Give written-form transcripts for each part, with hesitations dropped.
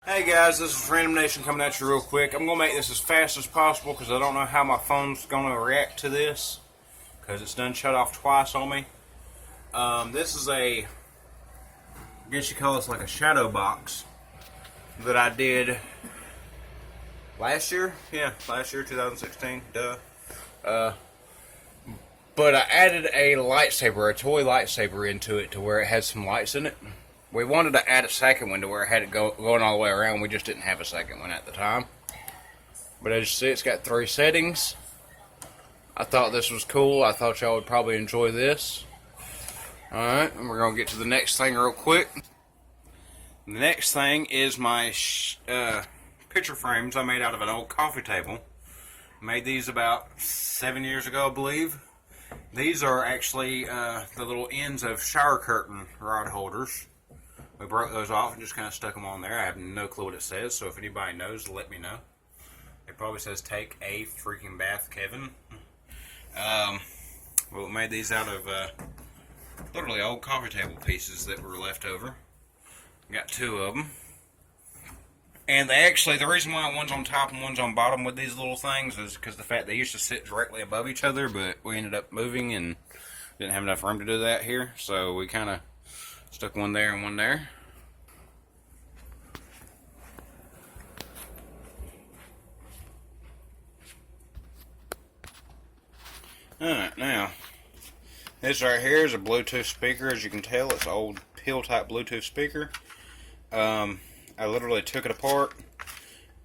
Hey guys, this is Random Nation coming at you real quick. I'm going to make this as fast as possible because I don't know how my phone's going to react to this because it's done shut off twice on me. This is I guess you call this like a shadow box that I did last year. Yeah, last year, 2016, duh. But I added a lightsaber, a toy lightsaber into it to where it had some lights in it. We wanted to add a second one to where it had it going all the way around. We just didn't have a second one at the time. But as you see, it's got 3 settings. I thought this was cool. I thought y'all would probably enjoy this. Alright, and we're going to get to the next thing real quick. The next thing is my picture frames I made out of an old coffee table. Made these about 7 years ago, I believe. These are actually the little ends of shower curtain rod holders. We broke those off and just kind of stuck them on there. I have no clue what it says, so if anybody knows, let me know. It probably says, "Take a freaking bath, Kevin." We made these out of literally old coffee table pieces that were left over. Got 2 of them. And the reason why one's on top and one's on bottom with these little things is because the fact they used to sit directly above each other, but we ended up moving and didn't have enough room to do that here, so we kind of stuck one there and one there. Alright, now, this right here is a Bluetooth speaker. As you can tell, it's an old pill type Bluetooth speaker. I literally took it apart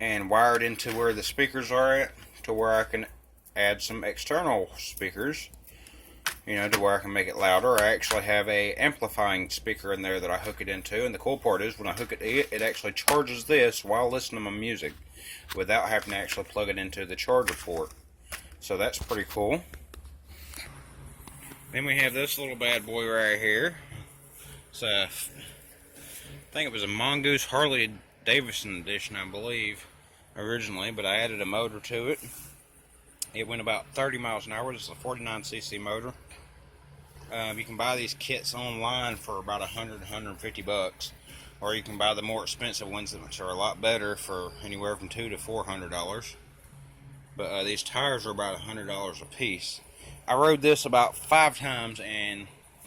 and wired into where the speakers are at, to where I can add some external speakers, you know, to where I can make it louder. I actually have a amplifying speaker in there that I hook it into, and the cool part is when I hook it to it, it actually charges this while listening to my music without having to actually plug it into the charger port. So that's pretty cool. Then we have this little bad boy right here. It's I think it was a Mongoose Harley Davidson edition, I believe, originally, but I added a motor to it. It went about 30 miles an hour. This is a 49cc motor. You can buy these kits online for about $100–150, or you can buy the more expensive ones, which are a lot better, for anywhere from $200 to $400. But these tires are about $100 a piece. I rode this about 5 times and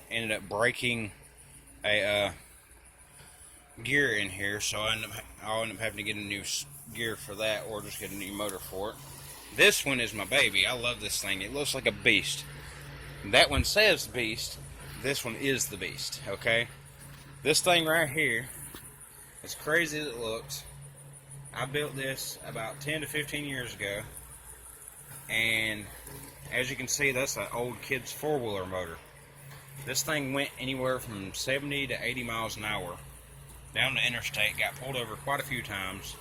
ended up breaking a gear in here, so I'll end up having to get a new gear for that, or just get a new motor for it. This one is my baby. I love this thing. It looks like a beast. That one says beast. This one is the beast, okay? This thing right here, as crazy as it looks, I built this about 10 to 15 years ago, and as you can see, that's an old kid's 4-wheeler motor. This thing went anywhere from 70 to 80 miles an hour down the interstate, got pulled over quite a few times,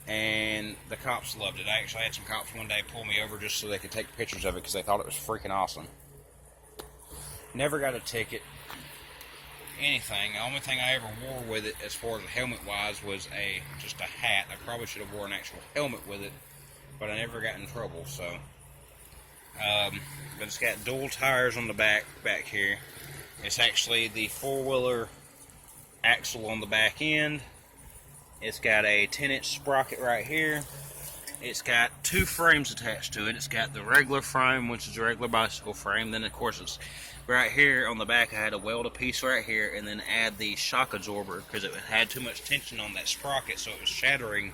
and the cops loved it. I actually had some cops one day pull me over just so they could take pictures of it because they thought it was freaking awesome. Never got a ticket, anything. The only thing I ever wore with it, as far as helmet wise, was just a hat. I probably should have worn an actual helmet with it, but I never got in trouble. So, but it's got dual tires on the back here. It's actually the 4-wheeler axle on the back end. It's got a 10-inch sprocket right here. It's got 2 frames attached to it. It's got the regular frame, which is a regular bicycle frame. Then, of course, it's right here on the back. I had to weld a piece right here and then add the shock absorber because it had too much tension on that sprocket, so it was shattering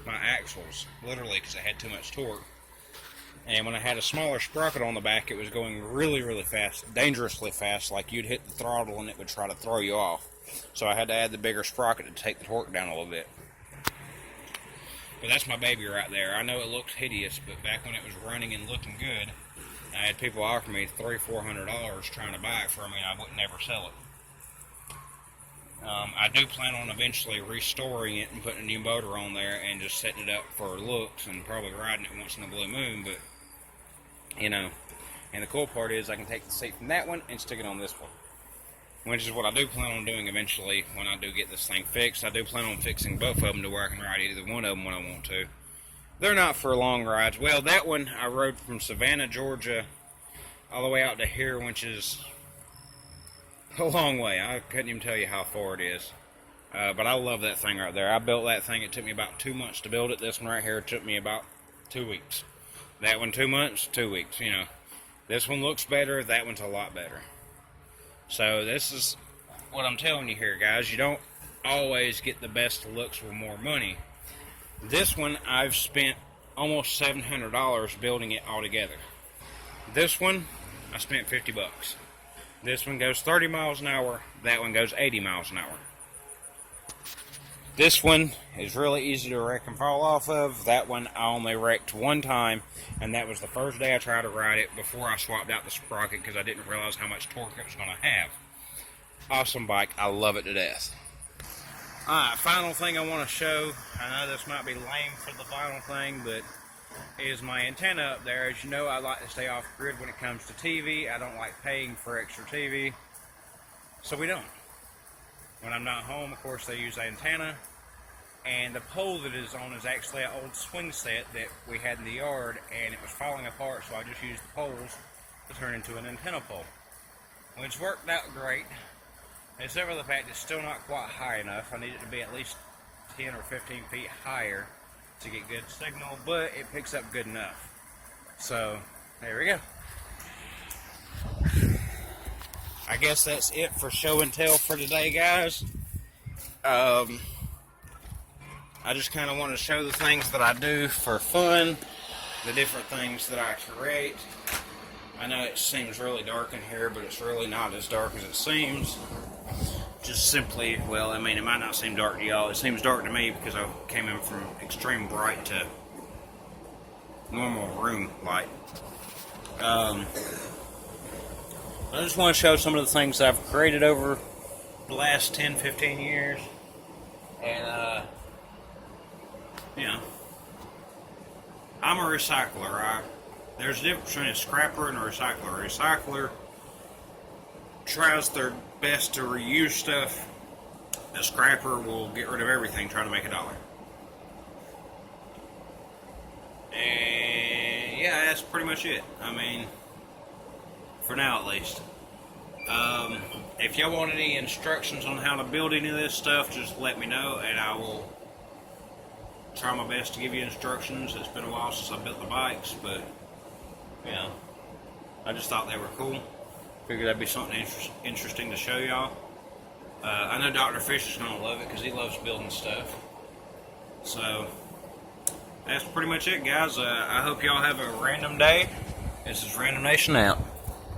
my axles, literally, because it had too much torque. And when I had a smaller sprocket on the back, it was going really, really fast, dangerously fast, like you'd hit the throttle and it would try to throw you off. So I had to add the bigger sprocket to take the torque down a little bit. But that's my baby right there. I know it looks hideous, but back when it was running and looking good, I had people offer me $300–400 trying to buy it from me, and I would never sell it. I do plan on eventually restoring it and putting a new motor on there and just setting it up for looks and probably riding it once in a blue moon, but, you know, and the cool part is I can take the seat from that one and stick it on this one, which is what I do plan on doing eventually when I do get this thing fixed. I do plan on fixing both of them to where I can ride either one of them when I want to. They're not for long rides. Well, that one I rode from Savannah, Georgia, all the way out to here, which is a long way. I couldn't even tell you how far it is. But I love that thing right there. I built that thing. It took me about 2 months to build it. This one right here took me about 2 weeks. That one 2 months, 2 weeks, you know. This one looks better. That one's a lot better. So this is what I'm telling you here, guys. You don't always get the best looks with more money. This one, I've spent almost $700 building it all together. This one, I spent 50 bucks. This one goes 30 miles an hour. That one goes 80 miles an hour. This one is really easy to wreck and fall off of. That one I only wrecked one time, and that was the first day I tried to ride it before I swapped out the sprocket because I didn't realize how much torque it was going to have. Awesome bike. I love it to death. Alright, final thing I want to show. I know this might be lame for the final thing, but is my antenna up there. As you know, I like to stay off grid when it comes to TV. I don't like paying for extra TV, so we don't. When I'm not home, of course, they use the antenna, and the pole that is on is actually an old swing set that we had in the yard, and it was falling apart, so I just used the poles to turn into an antenna pole, which worked out great, except for the fact it's still not quite high enough. I need it to be at least 10 or 15 feet higher to get good signal, but it picks up good enough. So, there we go. I guess that's it for show and tell for today, guys. I just kind of want to show the things that I do for fun, the different things that I create. I know it seems really dark in here, but it's really not as dark as it seems. Just simply, well, I mean, it might not seem dark to y'all. It seems dark to me because I came in from extreme bright to normal room light. I just want to show some of the things I've created over the last 10, 15 years. And, you know, I'm a recycler, right? There's a difference between a scrapper and a recycler. A recycler tries their best to reuse stuff. A scrapper will get rid of everything trying to make $1. And, yeah, that's pretty much it. I mean, for now at least. If y'all want any instructions on how to build any of this stuff, just let me know and I will try my best to give you instructions. It's been a while since I built the bikes, but you know, I just thought they were cool. Figured that'd be something interesting to show y'all. I know Dr. Fish is going to love it because he loves building stuff. So that's pretty much it, guys. I hope y'all have a random day. This is Random Nation out.